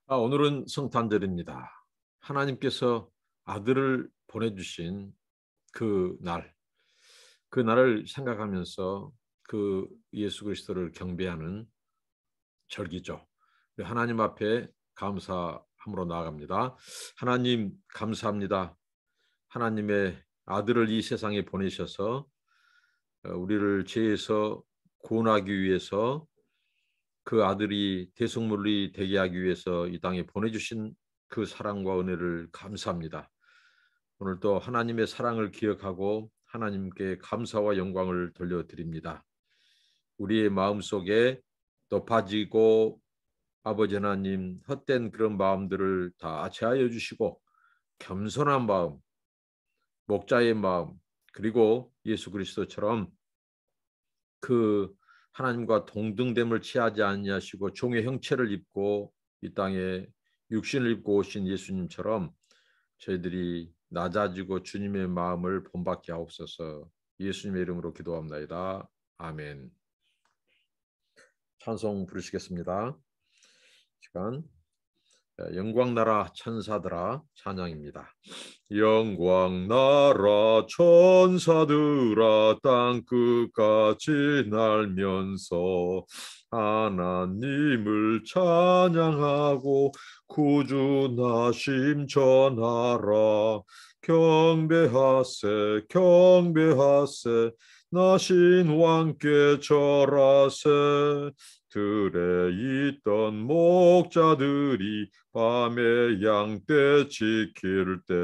오늘은 성탄절입니다. 하나님께서 아들을 보내주신 그 날, 그 날을 생각하면서 그 예수 그리스도를 경배하는 절기죠. 하나님 앞에 감사함으로 나아갑니다. 하나님 감사합니다. 하나님의 아들을 이 세상에 보내셔서 우리를 죄에서 구원하기 위해서 그 아들이 대속물이 되게 하기 위해서 이 땅에 보내주신 그 사랑과 은혜를 감사합니다. 오늘 또 하나님의 사랑을 기억하고 하나님께 감사와 영광을 돌려드립니다. 우리의 마음속에 높아지고 아버지 하나님 헛된 그런 마음들을 다 제하여 주시고 겸손한 마음, 목자의 마음, 그리고 예수 그리스도처럼 그 하나님과 동등됨을 취하지 아니하시고 종의 형체를 입고 이 땅에 육신을 입고 오신 예수님처럼 저희들이 낮아지고 주님의 마음을 본받게 하옵소서. 예수님의 이름으로 기도합나이다. 아멘. 찬송 부르시겠습니다. 시간 영광 나라 천사들아 찬양입니다. 영광 나라 천사들아 땅 끝까지 날면서 하나님을 찬양하고 구주 나심 전하라. 경배하세 경배하세 나신 왕께 절하세. 들에 있던 목자들이 밤에 양떼 지킬 때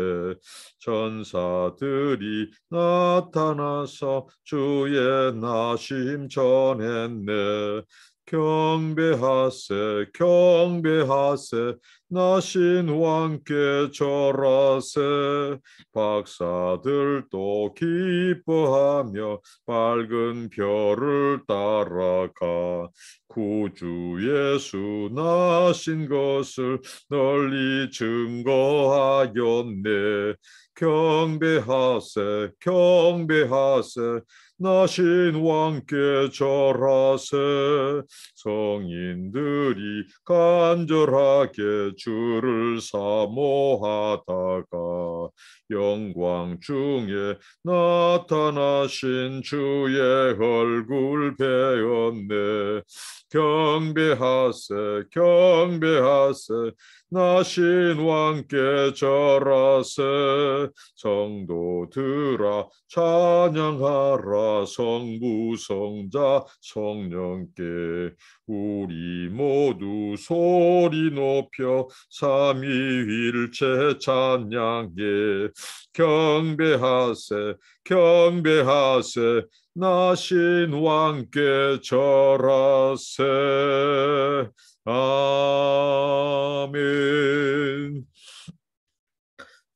천사들이 나타나서 주의 나심 전했네. 경배하세 경배하세 나신 왕께 절하세. 박사들도 기뻐하며 밝은 별을 따라가 구주 예수 나신 것을 널리 증거하였네. 경배하세 경배하세 나신 왕께 절하세. 성인들이 간절하게 주를 사모하다가 영광 중에 나타나신 주의 얼굴 배웠네. 경배하세 경배하세 나신 왕께 절하세. 성도들아 찬양하라. 성부 성자 성령께 우리 모두 소리 높여 삼위일체 찬양해. 경배하세 경배하세 나신 왕께 절하세. 아멘.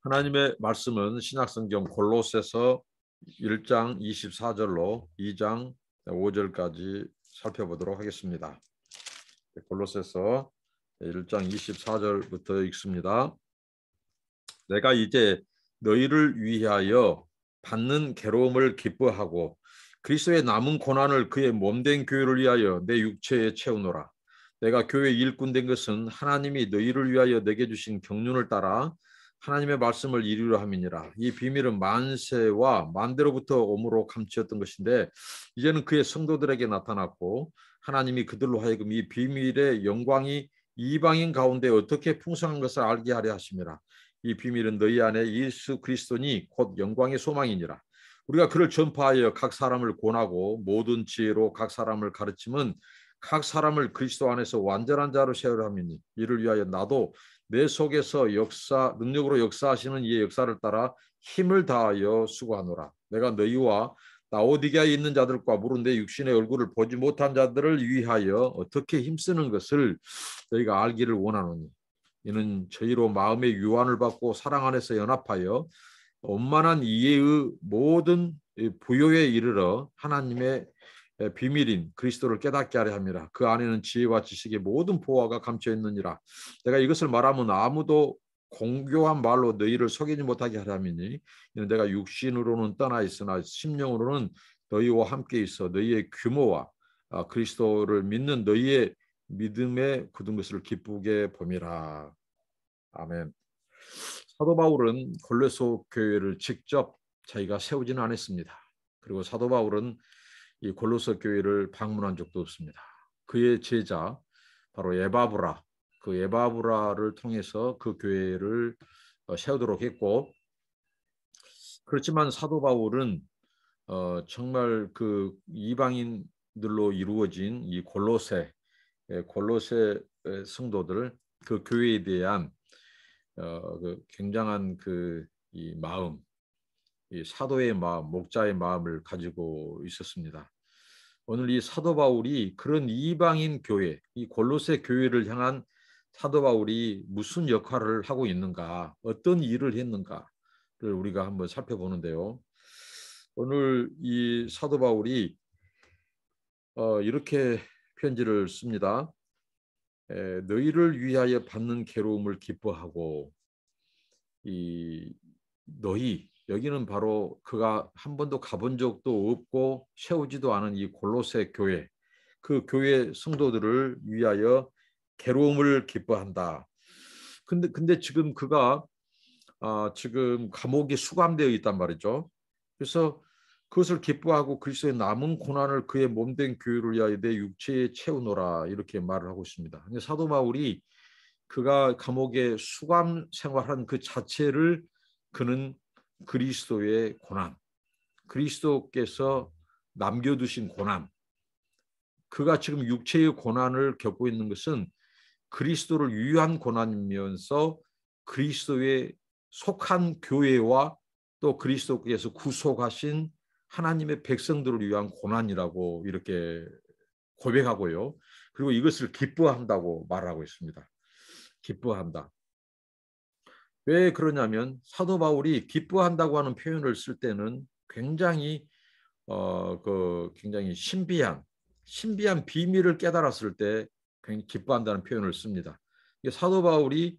하나님의 말씀은 신약성경 골로새서 1장 24절로 2장 5절까지 살펴보도록 하겠습니다. 골로새서 1장 24절부터 읽습니다. 내가 이제 너희를 위하여 받는 괴로움을 기뻐하고 그리스도의 남은 고난을 그의 몸된 교회를 위하여 내 육체에 채우노라. 내가 교회 일꾼 된 것은 하나님이 너희를 위하여 내게 주신 경륜을 따라 하나님의 말씀을 이루려 함이니라. 이 비밀은 만세와 만대로부터 오므로 감추었던 것인데 이제는 그의 성도들에게 나타났고 하나님이 그들로 하여금 이 비밀의 영광이 이방인 가운데 어떻게 풍성한 것을 알게 하려 하심이라. 이 비밀은 너희 안에 예수 그리스도니 곧 영광의 소망이니라. 우리가 그를 전파하여 각 사람을 권하고 모든 지혜로 각 사람을 가르침은 각 사람을 그리스도 안에서 완전한 자로 세우려 함이니 이를 위하여 나도 내 속에서 능력으로 역사하시는 이의 역사를 따라 힘을 다하여 수고하노라. 내가 너희와 라오디게아에 있는 자들과 물은 내 육신의 얼굴을 보지 못한 자들을 위하여 어떻게 힘쓰는 것을 너희가 알기를 원하노니 이는 저희로 마음의 유한을 받고 사랑 안에서 연합하여 원만한 이해의 모든 부요에 이르러 하나님의 비밀인 그리스도를 깨닫게 하려 함이라. 그 안에는 지혜와 지식의 모든 보화가 감춰 있느니라. 내가 이것을 말하면 아무도 공교한 말로 너희를 속이지 못하게 하려 함이니 이는 내가 육신으로는 떠나 있으나 심령으로는 너희와 함께 있어 너희의 규모와 그리스도를 믿는 너희의 믿음에 굳은 것을 기쁘게 봄이라. 아멘. 사도 바울은 골로새 교회를 직접 자기가 세우지는 않았습니다. 그리고 사도 바울은 이 골로새 교회를 방문한 적도 없습니다. 그의 제자 바로 에바브라, 그 에바브라를 통해서 그 교회를 세우도록 했고, 그렇지만 사도 바울은 정말 그 이방인들로 이루어진 이 골로새 성도들, 그 교회에 대한 그 굉장한 이 마음, 이 사도의 마음, 목자의 마음을 가지고 있었습니다. 오늘 이 사도 바울이 그런 이방인 교회, 이 골로새 교회를 향한 사도 바울이 무슨 역할을 하고 있는가, 어떤 일을 했는가를 우리가 한번 살펴보는데요. 오늘 이 사도 바울이 이렇게 편지를 씁니다. 너희를 위하여 받는 괴로움을 기뻐하고, 이 너희, 여기는 바로 그가 한 번도 가본 적도 없고 세우지도 않은 이 골로새 교회, 그 교회 성도들을 위하여 괴로움을 기뻐한다. 근데 지금 그가 지금 감옥에 수감되어 있단 말이죠. 그래서 그것을 기뻐하고 그리스도의 남은 고난을 그의 몸된 교회를 위하여 내 육체에 채우노라, 이렇게 말을 하고 있습니다. 근데 사도 바울이 그가 감옥에 수감 생활한 그 자체를 그는 그리스도의 고난, 그리스도께서 남겨두신 고난, 그가 지금 육체의 고난을 겪고 있는 것은 그리스도를 위한 고난이면서 그리스도에 속한 교회와 또 그리스도께서 구속하신 하나님의 백성들을 위한 고난이라고 이렇게 고백하고요. 그리고 이것을 기뻐한다고 말하고 있습니다. 기뻐한다. 왜 그러냐면 사도 바울이 기뻐한다고 하는 표현을 쓸 때는 굉장히 굉장히 신비한 비밀을 깨달았을 때 굉장히 기뻐한다는 표현을 씁니다. 사도 바울이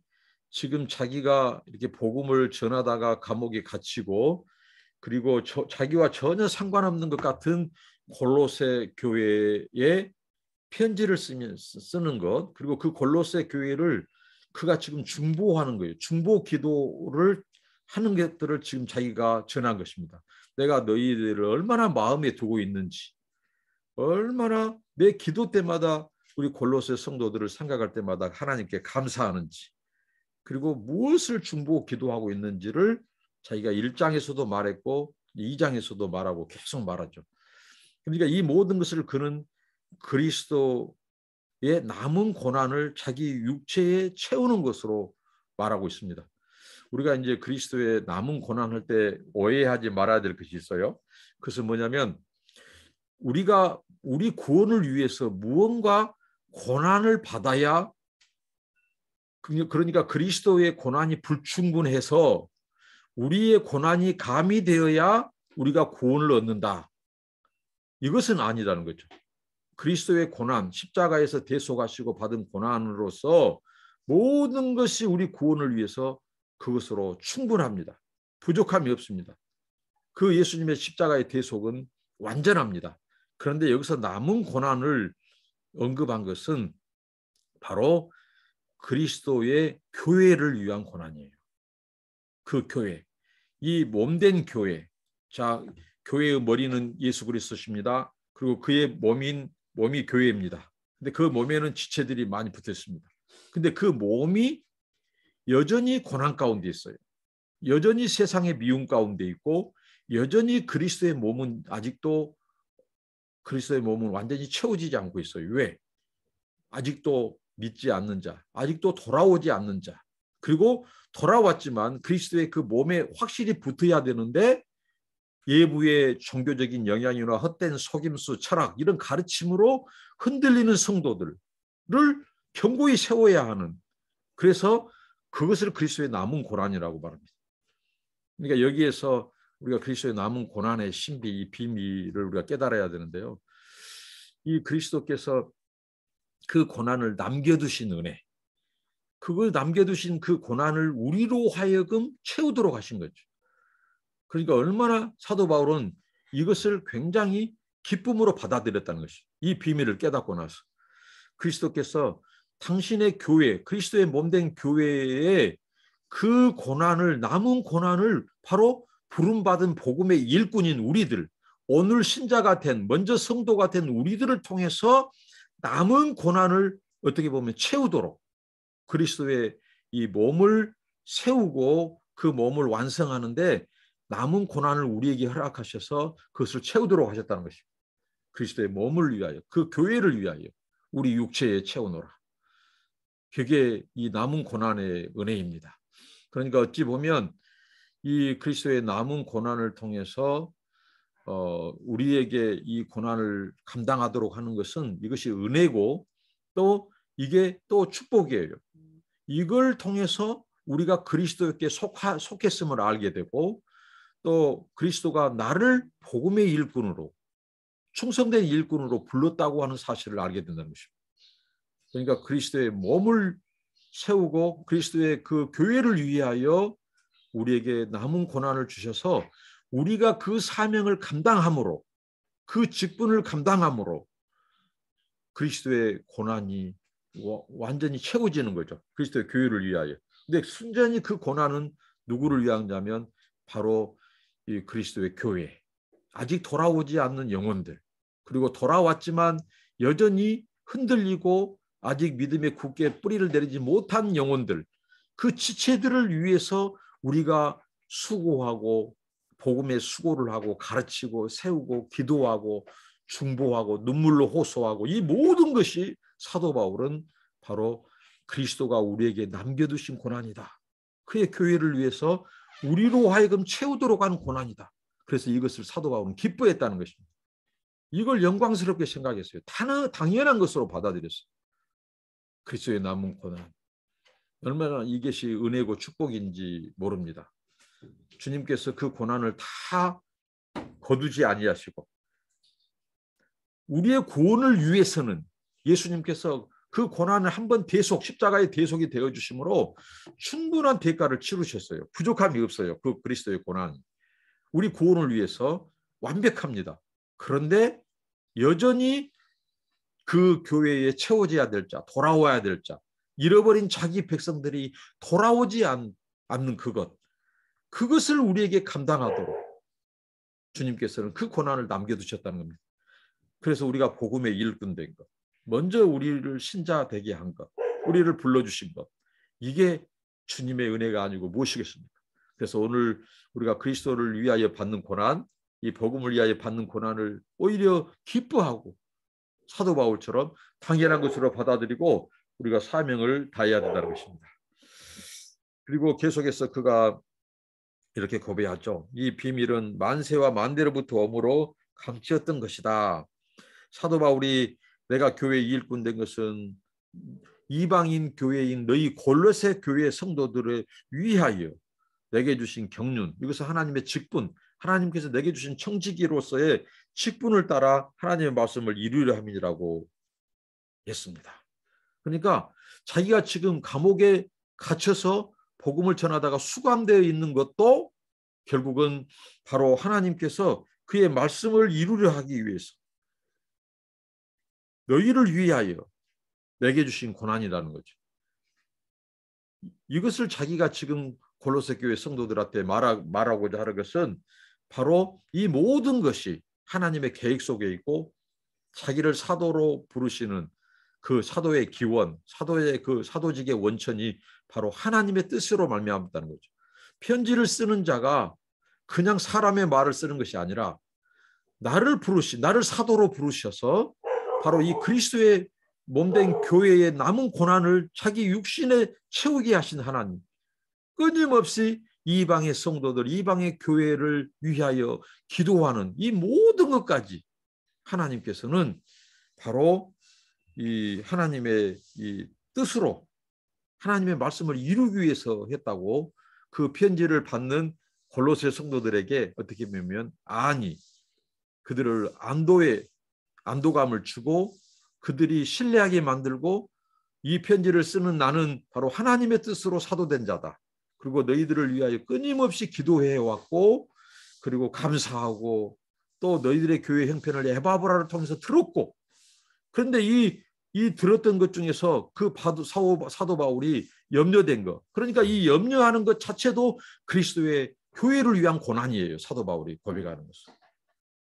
지금 자기가 이렇게 복음을 전하다가 감옥에 갇히고, 그리고 자기와 전혀 상관없는 것 같은 골로새 교회에 편지를 쓰는 것, 그리고 그 골로새 교회를 그가 지금 중보하는 거예요. 중보 기도를 하는 것들을 지금 자기가 전한 것입니다. 내가 너희들을 얼마나 마음에 두고 있는지, 얼마나 내 기도 때마다 우리 골로새 성도들을 생각할 때마다 하나님께 감사하는지, 그리고 무엇을 중보 기도하고 있는지를 자기가 1장에서도 말했고 2장에서도 말하고 계속 말하죠. 그러니까 이 모든 것을 그는 그리스도의 남은 고난을 자기 육체에 채우는 것으로 말하고 있습니다. 우리가 이제 그리스도의 남은 고난할 때 오해하지 말아야 될 것이 있어요. 그것은 뭐냐면, 우리가 우리 구원을 위해서 무언가 고난을 받아야, 그러니까 그리스도의 고난이 불충분해서 우리의 고난이 가미되어야 우리가 구원을 얻는다. 이것은 아니라는 거죠. 그리스도의 고난, 십자가에서 대속하시고 받은 고난으로서 모든 것이 우리 구원을 위해서 그것으로 충분합니다. 부족함이 없습니다. 그 예수님의 십자가의 대속은 완전합니다. 그런데 여기서 남은 고난을 언급한 것은 바로 그리스도의 교회를 위한 고난이에요. 그 교회, 이 몸된 교회. 자, 교회의 머리는 예수 그리스도십니다. 그리고 그의 몸이 교회입니다. 근데 그 몸에는 지체들이 많이 붙어 있습니다. 근데 그 몸이 여전히 고난 가운데 있어요. 여전히 세상의 미움 가운데 있고, 여전히 그리스도의 몸은 완전히 채워지지 않고 있어요. 왜? 아직도 믿지 않는 자, 아직도 돌아오지 않는 자, 그리고 돌아왔지만 그리스도의 그 몸에 확실히 붙어야 되는데 예부의 종교적인 영향이나 헛된 속임수, 철학, 이런 가르침으로 흔들리는 성도들을 견고히 세워야 하는, 그래서 그것을 그리스도의 남은 고난이라고 말합니다. 그러니까 여기에서 우리가 그리스도의 남은 고난의 신비, 이 비밀을 우리가 깨달아야 되는데요. 이 그리스도께서 그 고난을 남겨두신 은혜, 그걸 남겨두신 그 고난을 우리로 하여금 채우도록 하신 거죠. 그러니까 얼마나 사도 바울은 이것을 굉장히 기쁨으로 받아들였다는 것이죠. 이 비밀을 깨닫고 나서. 그리스도께서 당신의 교회, 그리스도의 몸된 교회에 그 고난을, 남은 고난을 바로 부름받은 복음의 일꾼인 우리들, 오늘 신자가 된, 먼저 성도가 된 우리들을 통해서 남은 고난을 어떻게 보면 채우도록 그리스도의 이 몸을 세우고 그 몸을 완성하는데 남은 고난을 우리에게 허락하셔서 그것을 채우도록 하셨다는 것입니다. 그리스도의 몸을 위하여, 그 교회를 위하여 우리 육체에 채우노라. 그게 이 남은 고난의 은혜입니다. 그러니까 어찌 보면 이 그리스도의 남은 고난을 통해서 우리에게 이 고난을 감당하도록 하는 것은 이것이 은혜고 또 이게 또 축복이에요. 이걸 통해서 우리가 그리스도께 속했음을 알게 되고 또 그리스도가 나를 복음의 일꾼으로 충성된 일꾼으로 불렀다고 하는 사실을 알게 된다는 것입니다. 그러니까 그리스도의 몸을 세우고 그리스도의 그 교회를 위하여 우리에게 남은 고난을 주셔서 우리가 그 사명을 감당함으로 그 직분을 감당함으로 그리스도의 고난이 완전히 채워지는 거죠. 그리스도의 교회를 위하여. 근데 순전히 그 고난은 누구를 위하냐면 바로 이 그리스도의 교회. 아직 돌아오지 않는 영혼들. 그리고 돌아왔지만 여전히 흔들리고 아직 믿음에 굳게 뿌리를 내리지 못한 영혼들. 그 지체들을 위해서 우리가 수고하고 복음의 수고를 하고 가르치고 세우고 기도하고 중보하고 눈물로 호소하고 이 모든 것이 사도 바울은 바로 그리스도가 우리에게 남겨두신 고난이다. 그의 교회를 위해서 우리로 하여금 채우도록 하는 고난이다. 그래서 이것을 사도 바울은 기뻐했다는 것입니다. 이걸 영광스럽게 생각했어요. 당연한 것으로 받아들였어요. 그리스도의 남은 고난. 얼마나 이것이 은혜고 축복인지 모릅니다. 주님께서 그 고난을 다 거두지 아니하시고 우리의 구원을 위해서는 예수님께서 그 고난을 한번 대속, 십자가의 대속이 되어주심으로 충분한 대가를 치르셨어요. 부족함이 없어요. 그 그리스도의 고난이. 우리 구원을 위해서 완벽합니다. 그런데 여전히 그 교회에 채워져야 될 자, 돌아와야 될 자, 잃어버린 자기 백성들이 돌아오지 않는 그것을 우리에게 감당하도록 주님께서는 그 고난을 남겨두셨다는 겁니다. 그래서 우리가 복음의 일꾼 된 것, 먼저 우리를 신자 되게 한 것, 우리를 불러주신 것, 이게 주님의 은혜가 아니고 무엇이겠습니까? 그래서 오늘 우리가 그리스도를 위하여 받는 고난, 이 복음을 위하여 받는 고난을 오히려 기뻐하고 사도 바울처럼 당연한 것으로 받아들이고 우리가 사명을 다해야 된다는 것입니다. 그리고 계속해서 그가 이렇게 고백하죠. 이 비밀은 만세와 만대로부터 오므로 감추었던 것이다. 사도 바울이 내가 교회의 일꾼 된 것은 이방인 교회인 너희 골로새 교회 성도들을 위하여 내게 주신 경륜, 이것은 하나님의 직분, 하나님께서 내게 주신 청지기로서의 직분을 따라 하나님의 말씀을 이루려 함이라고 했습니다. 그러니까 자기가 지금 감옥에 갇혀서 복음을 전하다가 수감되어 있는 것도 결국은 바로 하나님께서 그의 말씀을 이루려 하기 위해서 너희를 위하여 내게 주신 고난이라는 거죠. 이것을 자기가 지금 골로새 교회 성도들한테 말하고자 하는 것은 바로 이 모든 것이 하나님의 계획 속에 있고 자기를 사도로 부르시는 그 사도의 기원, 사도의 그 사도직의 원천이 바로 하나님의 뜻으로 말미암았다는 거죠. 편지를 쓰는 자가 그냥 사람의 말을 쓰는 것이 아니라 나를 사도로 부르셔서 바로 이 그리스도의 몸된 교회의 남은 고난을 자기 육신에 채우게 하신 하나님. 끊임없이 이방의 성도들, 이방의 교회를 위하여 기도하는 이 모든 것까지 하나님께서는 바로 이 하나님의 이 뜻으로 하나님의 말씀을 이루기 위해서 했다고 그 편지를 받는 골로새 성도들에게 어떻게 보면 그들을 안도감을 주고 그들이 신뢰하게 만들고 이 편지를 쓰는 나는 바로 하나님의 뜻으로 사도된 자다. 그리고 너희들을 위하여 끊임없이 기도해왔고 그리고 감사하고 또 너희들의 교회 형편을 에바브라를 통해서 들었고 그런데 이 이 들었던 것 중에서 그 사도 바울이 염려된 것, 그러니까 이 염려하는 것 자체도 그리스도의 교회를 위한 고난이에요. 사도 바울이 고백하는 것은.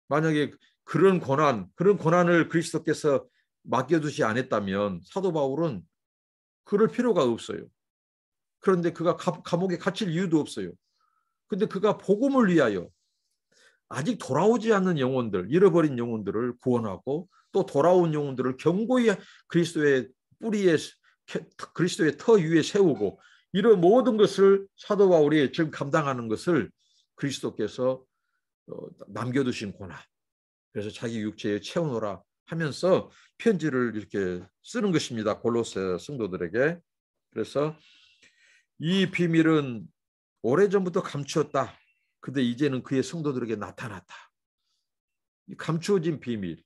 만약에 그런 고난을 그리스도께서 맡겨두지 않았다면 사도 바울은 그럴 필요가 없어요. 그런데 그가 감옥에 갇힐 이유도 없어요. 근데 그가 복음을 위하여 아직 돌아오지 않는 영혼들, 잃어버린 영혼들을 구원하고 또 돌아온 영혼들을 견고히 그리스도의 뿌리에, 그리스도의 터 위에 세우고, 이런 모든 것을 사도 바울이 지금 감당하는 것을 그리스도께서 남겨두신 고난, 그래서 자기 육체에 채우노라 하면서 편지를 이렇게 쓰는 것입니다. 골로새 성도들에게. 그래서 이 비밀은 오래전부터 감추었다. 근데 이제는 그의 성도들에게 나타났다. 이 감추어진 비밀,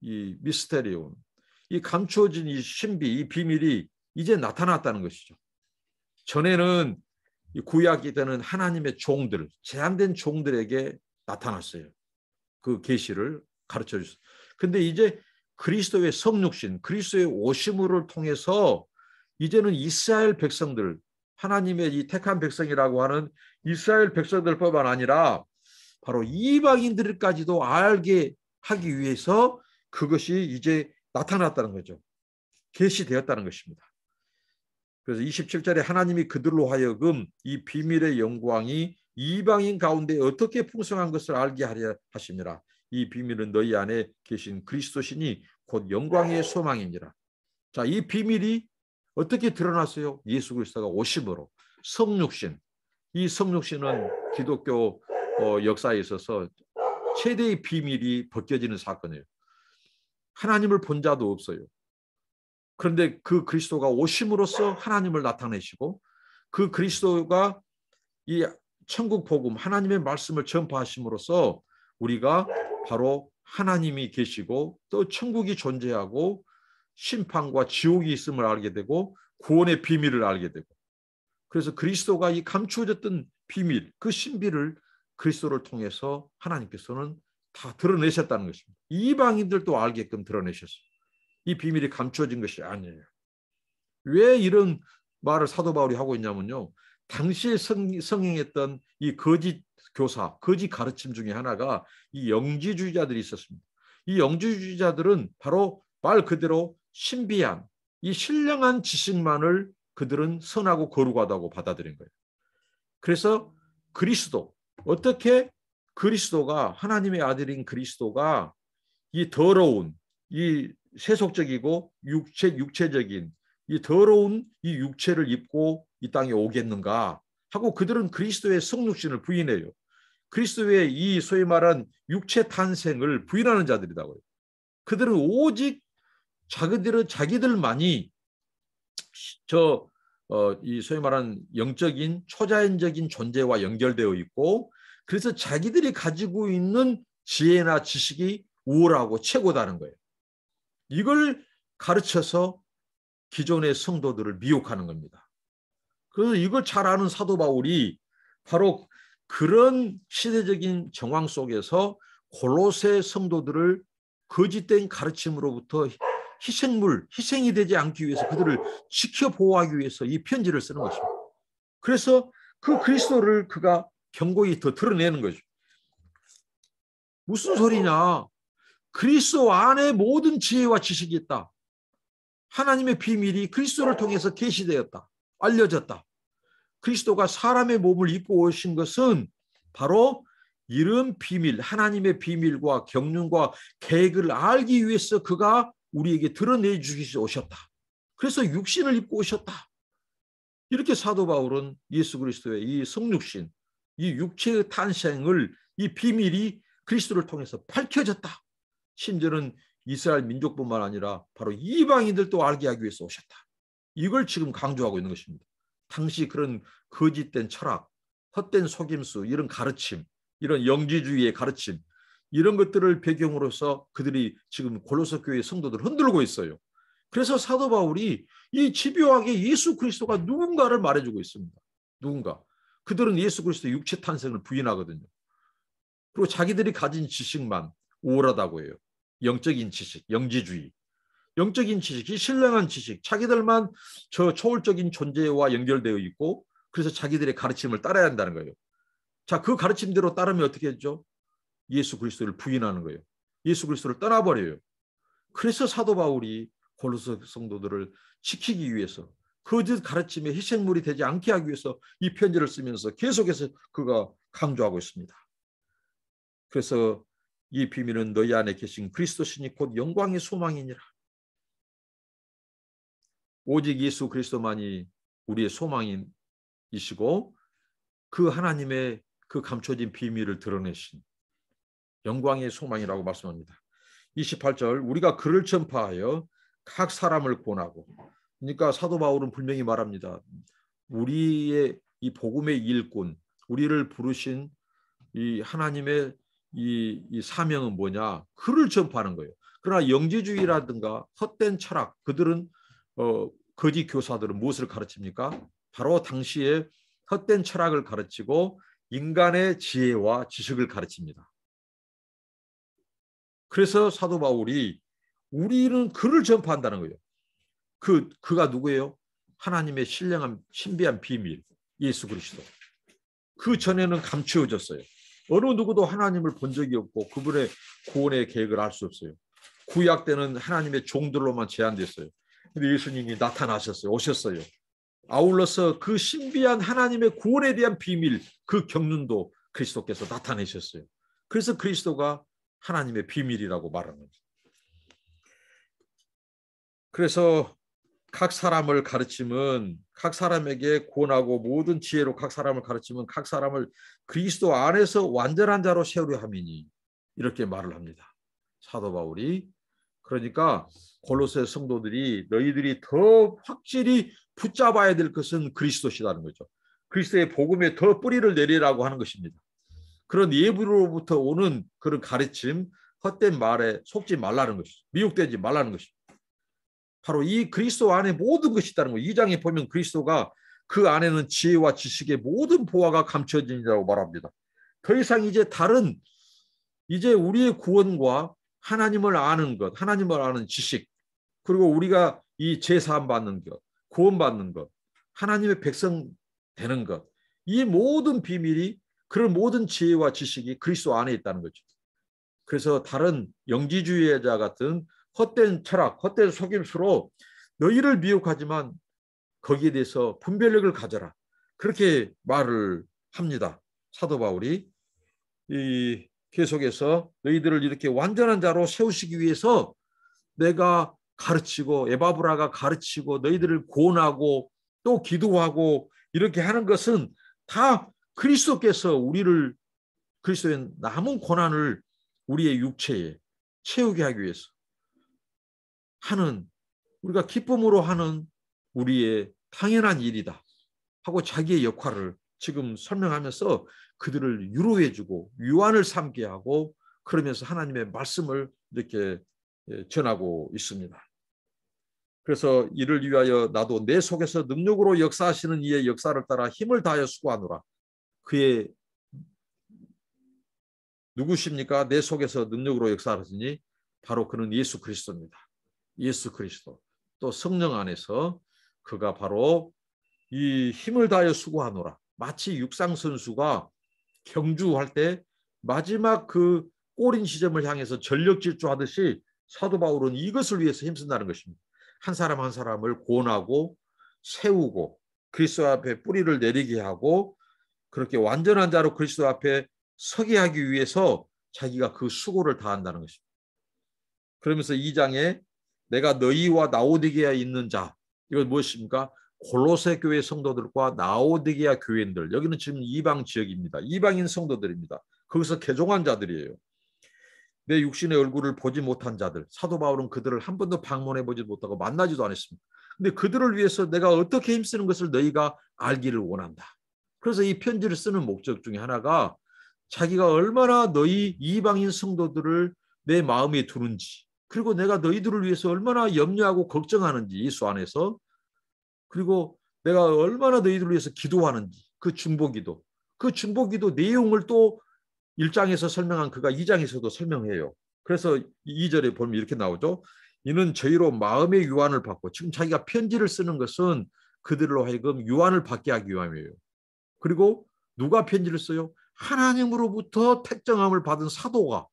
이 미스테리온, 이 감추어진 이 신비, 이 비밀이 이제 나타났다는 것이죠. 전에는 구약이 되는 하나님의 종들, 제한된 종들에게 나타났어요. 그 계시를 가르쳐 주셨어요. 근데 이제 그리스도의 성육신, 그리스도의 오심을 통해서 이제는 이스라엘 백성들, 하나님의 이 택한 백성이라고 하는 이스라엘 백성들뿐만 아니라 바로 이방인들까지도 알게 하기 위해서 그것이 이제 나타났다는 거죠. 계시되었다는 것입니다. 그래서 27절에 하나님이 그들로 하여금 이 비밀의 영광이 이방인 가운데 어떻게 풍성한 것을 알게 하려 하심이라. 이 비밀은 너희 안에 계신 그리스도시니 곧 영광의 소망이니라. 자, 이 비밀이 어떻게 드러났어요? 예수 그리스도가 오심으로. 성육신. 이 성육신은 기독교 역사에 있어서 최대의 비밀이 벗겨지는 사건이에요. 하나님을 본 자도 없어요. 그런데 그 그리스도가 오심으로써 하나님을 나타내시고, 그 그리스도가 이 천국 복음, 하나님의 말씀을 전파하심으로써 우리가 바로 하나님이 계시고 또 천국이 존재하고 심판과 지옥이 있음을 알게 되고 구원의 비밀을 알게 되고, 그래서 그리스도가 이 감추어졌던 비밀, 그 신비를 그리스도를 통해서 하나님께서는 다 드러내셨다는 것입니다. 이방인들도 알게끔 드러내셨어요. 이 비밀이 감추어진 것이 아니에요. 왜 이런 말을 사도 바울이 하고 있냐면요, 당시에 성행했던 이 거짓 교사, 거짓 가르침 중에 하나가 이 영지주의자들이 있었습니다. 이 영지주의자들은 바로 말 그대로 신비한 이 신령한 지식만을 그들은 선하고 거룩하다고 받아들인 거예요. 그래서 그리스도, 어떻게 그리스도가, 하나님의 아들인 그리스도가 이 더러운, 이 세속적이고 육체적인 이 더러운 이 육체를 입고 이 땅에 오겠는가 하고 그들은 그리스도의 성육신을 부인해요. 그리스도의 이 소위 말한 육체 탄생을 부인하는 자들이라고요. 그들은 오직 자기들만이 이 소위 말하는 영적인 초자연적인 존재와 연결되어 있고, 그래서 자기들이 가지고 있는 지혜나 지식이 우월하고 최고다는 거예요. 이걸 가르쳐서 기존의 성도들을 미혹하는 겁니다. 그래서 이걸 잘 아는 사도 바울이 바로 그런 시대적인 정황 속에서 골로새 성도들을 거짓된 가르침으로부터 희생이 되지 않기 위해서, 그들을 지켜보호하기 위해서 이 편지를 쓰는 것입니다. 그래서 그 그리스도를 그가 견고히 더 드러내는 거죠. 무슨 소리냐? 그리스도 안에 모든 지혜와 지식이 있다. 하나님의 비밀이 그리스도를 통해서 계시되었다. 알려졌다. 그리스도가 사람의 몸을 입고 오신 것은 바로 이런 비밀, 하나님의 비밀과 경륜과 계획을 알기 위해서 그가 우리에게 드러내 주시기 오셨다. 그래서 육신을 입고 오셨다. 이렇게 사도 바울은 예수 그리스도의 이 성육신, 이 육체의 탄생을, 이 비밀이 그리스도를 통해서 밝혀졌다. 심지어는 이스라엘 민족뿐만 아니라 바로 이방인들도 알게 하기 위해서 오셨다. 이걸 지금 강조하고 있는 것입니다. 당시 그런 거짓된 철학, 헛된 속임수, 이런 가르침, 이런 영지주의의 가르침, 이런 것들을 배경으로서 그들이 지금 골로새 교회 성도들을 흔들고 있어요. 그래서 사도 바울이 이 집요하게 예수 그리스도가 누군가를 말해주고 있습니다. 누군가. 그들은 예수 그리스도의 육체 탄생을 부인하거든요. 그리고 자기들이 가진 지식만 우월하다고 해요. 영적인 지식, 영지주의. 영적인 지식이 신령한 지식, 자기들만 저 초월적인 존재와 연결되어 있고 그래서 자기들의 가르침을 따라야 한다는 거예요. 자, 그 가르침대로 따르면 어떻게 했죠? 예수 그리스도를 부인하는 거예요. 예수 그리스도를 떠나버려요. 그래서 사도 바울이 골로새 성도들을 지키기 위해서 거짓 가르침의 희생물이 되지 않게 하기 위해서 이 편지를 쓰면서 계속해서 그가 강조하고 있습니다. 그래서 이 비밀은 너희 안에 계신 그리스도 신이 곧 영광의 소망이니라. 오직 예수 그리스도만이 우리의 소망이시고 그 하나님의 그 감춰진 비밀을 드러내신 영광의 소망이라고 말씀합니다. 28절 우리가 그를 전파하여 각 사람을 권하고, 그러니까 사도 바울은 분명히 말합니다. 우리의 이 복음의 일꾼, 우리를 부르신 이 하나님의 이 사명은 뭐냐? 그를 전파하는 거예요. 그러나 영지주의라든가 헛된 철학, 그들은 거짓 교사들은 무엇을 가르칩니까? 바로 당시에 헛된 철학을 가르치고 인간의 지혜와 지식을 가르칩니다. 그래서 사도 바울이 우리는 그를 전파한다는 거예요. 그가 누구예요? 하나님의 신령한 신비한 비밀, 예수 그리스도. 그 전에는 감추어졌어요. 어느 누구도 하나님을 본 적이 없고 그분의 구원의 계획을 알 수 없어요. 구약 때는 하나님의 종들로만 제한됐어요. 근데 예수님이 나타나셨어요. 오셨어요. 아울러서 그 신비한 하나님의 구원에 대한 비밀, 그 경륜도 그리스도께서 나타내셨어요. 그래서 그리스도가 하나님의 비밀이라고 말하는 거죠. 그래서 각 사람을 가르침은 각 사람에게 권하고 모든 지혜로 각 사람을 가르치면 각 사람을 그리스도 안에서 완전한 자로 세우려 함이니, 이렇게 말을 합니다. 사도 바울이. 그러니까 골로새 성도들이 너희들이 더 확실히 붙잡아야 될 것은 그리스도시라는 거죠. 그리스도의 복음에 더 뿌리를 내리라고 하는 것입니다. 그런 예부로부터 오는 그런 가르침, 헛된 말에 속지 말라는 것이죠. 미혹되지 말라는 것이죠. 바로 이 그리스도 안에 모든 것이 있다는 거예요. 2장에 보면 그리스도가 그 안에는 지혜와 지식의 모든 보화가 감춰진다고 말합니다. 더 이상 이제 우리의 구원과 하나님을 아는 것, 하나님을 아는 지식, 그리고 우리가 이 제사함 받는 것, 구원 받는 것, 하나님의 백성 되는 것, 이 모든 비밀이, 그런 모든 지혜와 지식이 그리스도 안에 있다는 거죠. 그래서 다른 영지주의자 같은 헛된 철학, 헛된 속임수로 너희를 미혹하지만 거기에 대해서 분별력을 가져라, 그렇게 말을 합니다. 사도 바울이 계속해서 너희들을 이렇게 완전한 자로 세우시기 위해서 내가 가르치고 에바브라가 가르치고 너희들을 권하고 또 기도하고 이렇게 하는 것은 다 그리스도께서 그리스도의 남은 고난을 우리의 육체에 채우게 하기 위해서 하는, 우리가 기쁨으로 하는 우리의 당연한 일이다 하고 자기의 역할을 지금 설명하면서 그들을 위로해주고 유안을 삼게 하고, 그러면서 하나님의 말씀을 이렇게 전하고 있습니다. 그래서 이를 위하여 나도 내 속에서 능력으로 역사하시는 이의 역사를 따라 힘을 다하여 수고하노라. 그의 누구십니까? 내 속에서 능력으로 역사하시니 바로 그는 예수 그리스도입니다. 예수 그리스도. 또 성령 안에서 그가 바로 이 힘을 다하여 수고하노라. 마치 육상 선수가 경주할 때 마지막 그 골인 지점을 향해서 전력 질주하듯이 사도 바울은 이것을 위해서 힘쓴다는 것입니다. 한 사람 한 사람을 권하고 세우고 그리스도 앞에 뿌리를 내리게 하고 그렇게 완전한 자로 그리스도 앞에 서게 하기 위해서 자기가 그 수고를 다한다는 것입니다. 그러면서 2장에 내가 너희와 라오디게아에 있는 자, 이건 무엇입니까? 골로새 교회 성도들과 라오디게아 교인들, 여기는 지금 이방 지역입니다. 이방인 성도들입니다. 거기서 개종한 자들이에요. 내 육신의 얼굴을 보지 못한 자들, 사도 바울은 그들을 한 번도 방문해 보지 못하고 만나지도 않았습니다. 근데 그들을 위해서 내가 어떻게 힘쓰는 것을 너희가 알기를 원한다. 그래서 이 편지를 쓰는 목적 중에 하나가 자기가 얼마나 너희 이방인 성도들을 내 마음에 두는지, 그리고 내가 너희들을 위해서 얼마나 염려하고 걱정하는지 예수 안에서, 그리고 내가 얼마나 너희들을 위해서 기도하는지, 그 중보기도, 그 중보기도 내용을 또 1장에서 설명한 그가 2장에서도 설명해요. 그래서 2절에 보면 이렇게 나오죠. 이는 저희로 마음의 유한을 받고, 지금 자기가 편지를 쓰는 것은 그들로 하여금 유한을 받게 하기 위함이에요. 그리고 누가 편지를 써요? 하나님으로부터 택정함을 받은 사도가,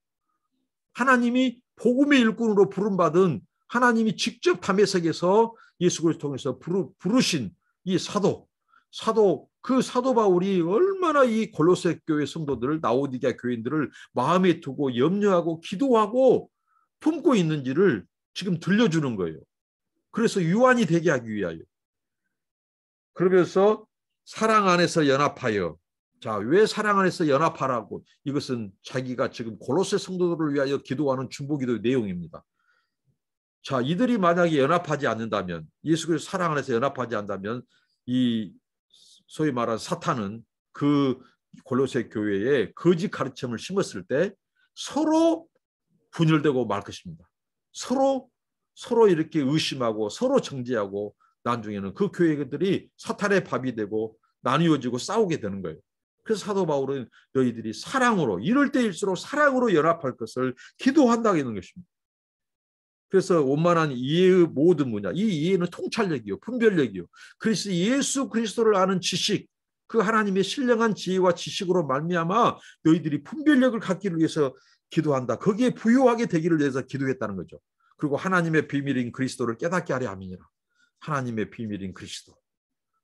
하나님이 복음의 일꾼으로 부름받은, 하나님이 직접 담에색에서 예수 그리스도를 통해서 부르신 이 사도, 그 사도 바울이 얼마나 이 골로새 교회 성도들을, 라오디게아 교인들을 마음에 두고 염려하고 기도하고 품고 있는지를 지금 들려주는 거예요. 그래서 유한이 되게 하기 위하여. 그러면서 사랑 안에서 연합하여. 자, 왜 사랑 안에서 연합하라고? 이것은 자기가 지금 골로새 성도들을 위하여 기도하는 중보기도의 내용입니다. 자, 이들이 만약에 연합하지 않는다면, 예수 그리스도 사랑 안에서 연합하지 않는다면, 이 소위 말하는 사탄은 그 골로새 교회에 거짓 가르침을 심었을 때 서로 분열되고 말 것입니다. 서로 이렇게 의심하고 서로 정죄하고, 나중에는 그 교회들이 사탄의 밥이 되고 나뉘어지고 싸우게 되는 거예요. 그래서 사도 바울은 너희들이 사랑으로, 이럴 때일수록 사랑으로 연합할 것을 기도한다고 하는 것입니다. 그래서 원만한 이해의 모든 분야, 이 이해는 통찰력이요, 분별력이요, 그래서 예수 그리스도를 아는 지식, 그 하나님의 신령한 지혜와 지식으로 말미암아 너희들이 분별력을 갖기를 위해서 기도한다. 거기에 부유하게 되기를 위해서 기도했다는 거죠. 그리고 하나님의 비밀인 그리스도를 깨닫게 하려 함이니라. 하나님의 비밀인 그리스도.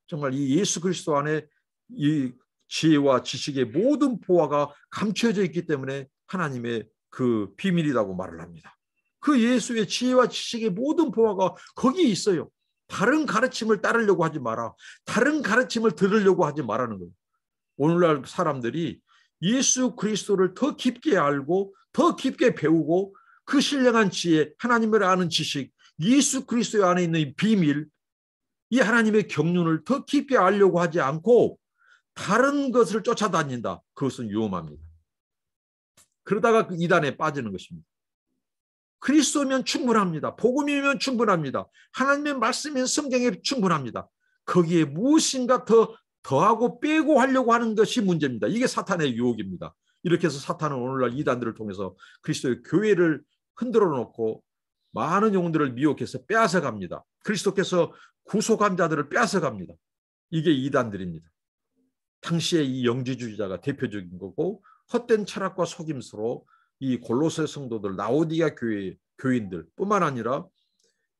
정말 이 예수 그리스도 안에 이 지혜와 지식의 모든 보화가 감춰져 있기 때문에 하나님의 그 비밀이라고 말을 합니다. 그 예수의 지혜와 지식의 모든 보화가 거기에 있어요. 다른 가르침을 따르려고 하지 마라. 다른 가르침을 들으려고 하지 말라는 거예요. 오늘날 사람들이 예수 그리스도를 더 깊게 알고 더 깊게 배우고, 그 신령한 지혜, 하나님을 아는 지식, 예수 그리스도 안에 있는 비밀, 이 하나님의 경륜을 더 깊게 알려고 하지 않고 다른 것을 쫓아다닌다. 그것은 위험합니다. 그러다가 그 이단에 빠지는 것입니다. 그리스도면 충분합니다. 복음이면 충분합니다. 하나님의 말씀이면 성경에 충분합니다. 거기에 무엇인가 더하고 빼고 하려고 하는 것이 문제입니다. 이게 사탄의 유혹입니다. 이렇게 해서 사탄은 오늘날 이단들을 통해서 그리스도의 교회를 흔들어 놓고 많은 영혼들을 미혹해서 빼앗아갑니다. 그리스도께서 구속한 자들을 빼앗아갑니다. 이게 이단들입니다. 당시에 이 영지주의자가 대표적인 거고, 헛된 철학과 속임수로 이 골로새 성도들, 라오디게아 교회 교인들 뿐만 아니라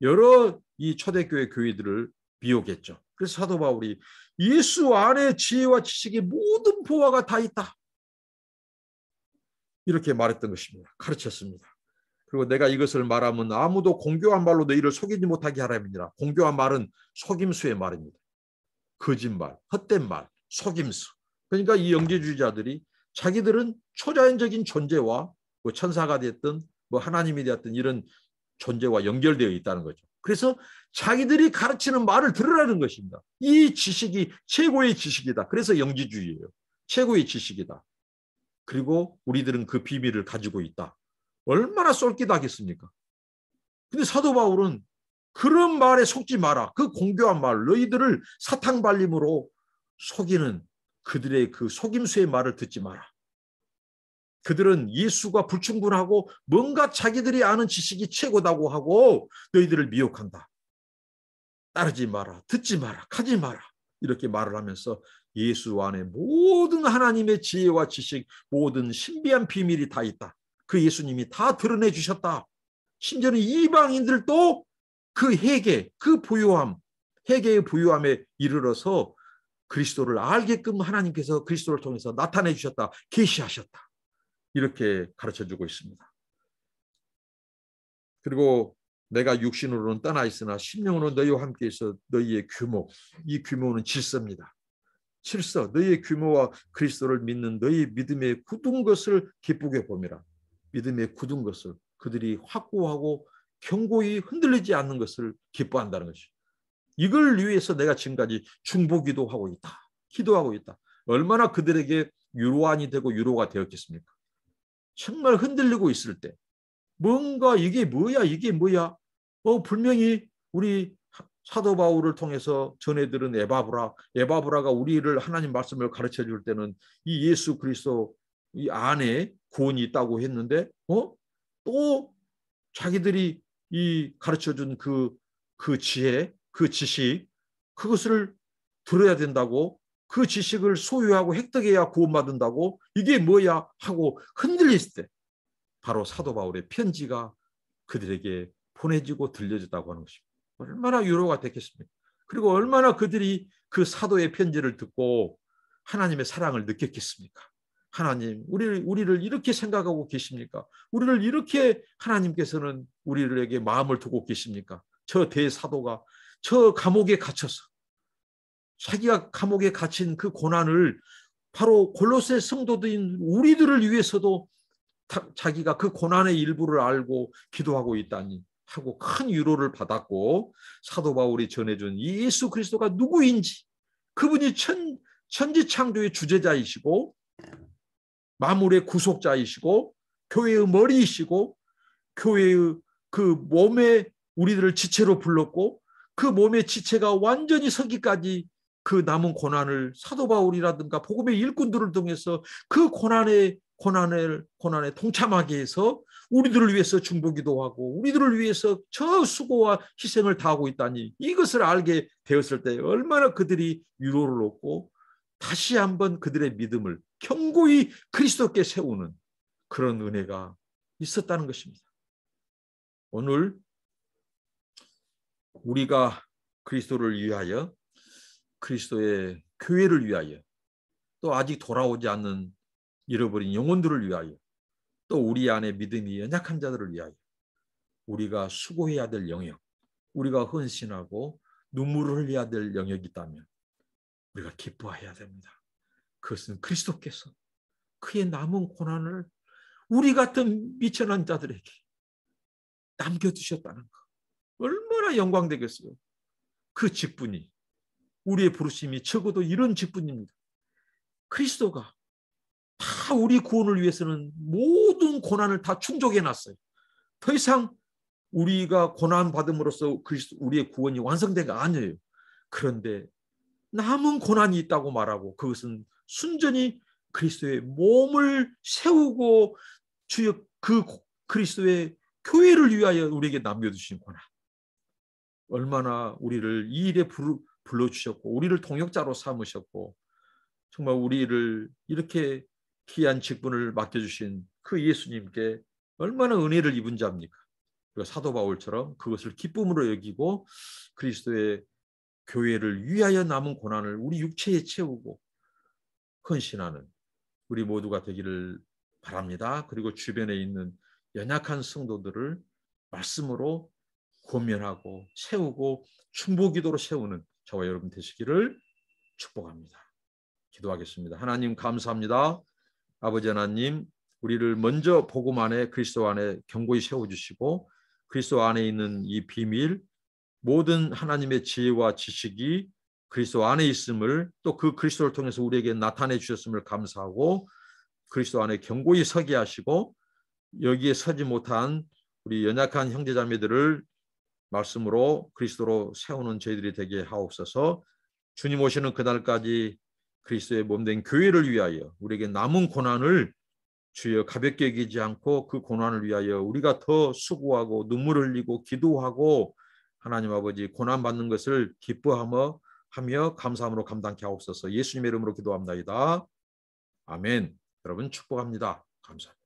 여러 이 초대교회 교회들을 미혹했죠. 그래서 사도 바울이 예수 안에 지혜와 지식의 모든 보화가 다 있다, 이렇게 말했던 것입니다. 가르쳤습니다. 그리고 내가 이것을 말하면 아무도 공교한 말로 너희를 속이지 못하게 하라니라. 공교한 말은 속임수의 말입니다. 거짓말, 헛된 말, 속임수. 그러니까 이 영지주의자들이 자기들은 초자연적인 존재와 뭐 천사가 됐든 뭐 하나님이 되었든 이런 존재와 연결되어 있다는 거죠. 그래서 자기들이 가르치는 말을 들으라는 것입니다. 이 지식이 최고의 지식이다. 그래서 영지주의예요. 최고의 지식이다. 그리고 우리들은 그 비밀을 가지고 있다. 얼마나 쏠깃하겠습니까? 근데 사도 바울은 그런 말에 속지 마라. 그 공교한 말, 너희들을 사탕발림으로 속이는 그들의 그 속임수의 말을 듣지 마라. 그들은 예수가 불충분하고 뭔가 자기들이 아는 지식이 최고다고 하고 너희들을 미혹한다. 따르지 마라, 듣지 마라, 가지 마라. 이렇게 말을 하면서 예수 안에 모든 하나님의 지혜와 지식, 모든 신비한 비밀이 다 있다. 그 예수님이 다 드러내 주셨다. 심지어는 이방인들도 그 회개, 그 부유함, 회개의 부유함에 이르러서 그리스도를 알게끔 하나님께서 그리스도를 통해서 나타내 주셨다, 계시하셨다. 이렇게 가르쳐주고 있습니다. 그리고 내가 육신으로는 떠나 있으나 심령으로는 너희와 함께 있어 너희의 규모, 이 규모는 질서입니다. 질서, 너희의 규모와 그리스도를 믿는 너희 믿음의 굳은 것을 기쁘게 봄이라. 믿음의 굳은 것을, 그들이 확고하고 견고히 흔들리지 않는 것을 기뻐한다는 것이죠. 이걸 위해서 내가 지금까지 중보기도하고 있다, 기도하고 있다. 얼마나 그들에게 유로안이 되고 위로가 되었겠습니까? 정말 흔들리고 있을 때 뭔가 이게 뭐야, 이게 뭐야, 분명히 우리 사도 바울을 통해서 전해들은 에바브라가 우리를 하나님 말씀을 가르쳐 줄 때는 이 예수 그리스도 이 안에 구원이 있다고 했는데 또 자기들이 이 가르쳐준 그 지혜, 그 지식, 그것을 들어야 된다고, 그 지식을 소유하고 획득해야 구원받는다고, 이게 뭐야 하고 흔들렸을 때 바로 사도 바울의 편지가 그들에게 보내지고 들려졌다고 하는 것입니다. 얼마나 위로가 됐겠습니까? 그리고 얼마나 그들이 그 사도의 편지를 듣고 하나님의 사랑을 느꼈겠습니까? 하나님, 우리를 이렇게 생각하고 계십니까? 우리를 이렇게 하나님께서는 우리에게 마음을 두고 계십니까? 저 대사도가 저 감옥에 갇혀서 자기가 감옥에 갇힌 그 고난을 바로 골로새 성도들인 우리들을 위해서도 자기가 그 고난의 일부를 알고 기도하고 있다니 하고 큰 위로를 받았고, 사도 바울이 전해준 이 예수 그리스도가 누구인지, 그분이 천지창조의 주재자이시고 만물의 구속자이시고 교회의 머리이시고 교회의 그 몸에 우리들을 지체로 불렀고 그 몸의 지체가 완전히 서기까지 그 남은 고난을 사도 바울이라든가 복음의 일꾼들을 통해서 그 고난에 동참하게 해서 우리들을 위해서 중보기도 하고 우리들을 위해서 저 수고와 희생을 다하고 있다니, 이것을 알게 되었을 때 얼마나 그들이 위로를 얻고 다시 한번 그들의 믿음을 견고히 그리스도께 세우는 그런 은혜가 있었다는 것입니다. 오늘 우리가 그리스도를 위하여, 그리스도의 교회를 위하여, 또 아직 돌아오지 않는 잃어버린 영혼들을 위하여, 또 우리 안에 믿음이 연약한 자들을 위하여 우리가 수고해야 될 영역, 우리가 헌신하고 눈물을 흘려야 될 영역이 있다면 우리가 기뻐해야 됩니다. 그것은 그리스도께서 그의 남은 고난을 우리 같은 미천한 자들에게 남겨두셨다는 것, 얼마나 영광되겠어요. 그 직분이, 우리의 부르심이 적어도 이런 직분입니다. 그리스도가 다 우리 구원을 위해서는 모든 고난을 다 충족해놨어요. 더 이상 우리가 고난받음으로써 우리의 구원이 완성된 게 아니에요. 그런데 남은 고난이 있다고 말하고 그것은 순전히 그리스도의 몸을 세우고 주여 그 그리스도의 교회를 위하여 우리에게 남겨두신 고난, 얼마나 우리를 이 일에 불러주셨고 우리를 통역자로 삼으셨고 정말 우리를 이렇게 귀한 직분을 맡겨주신 그 예수님께 얼마나 은혜를 입은 자입니까? 사도 바울처럼 그것을 기쁨으로 여기고 그리스도의 교회를 위하여 남은 고난을 우리 육체에 채우고 헌신하는 우리 모두가 되기를 바랍니다. 그리고 주변에 있는 연약한 성도들을 말씀으로 권면하고 세우고 중보기도로 세우는 저와 여러분 되시기를 축복합니다. 기도하겠습니다. 하나님 감사합니다. 아버지 하나님, 우리를 먼저 복음 안에 그리스도 안에 견고히 세워주시고 그리스도 안에 있는 이 비밀, 모든 하나님의 지혜와 지식이 그리스도 안에 있음을, 또 그 그리스도를 통해서 우리에게 나타내 주셨음을 감사하고 그리스도 안에 견고히 서게 하시고 여기에 서지 못한 우리 연약한 형제자매들을 말씀으로 그리스도로 세우는 저희들이 되게 하옵소서. 주님 오시는 그날까지 그리스도의 몸된 교회를 위하여 우리에게 남은 고난을 주여 가볍게 여기지 않고 그 고난을 위하여 우리가 더 수고하고 눈물을 흘리고 기도하고 하나님 아버지 고난받는 것을 기뻐하며 감사함으로 감당케 하옵소서. 예수님의 이름으로 기도합니다. 아멘. 여러분 축복합니다. 감사합니다.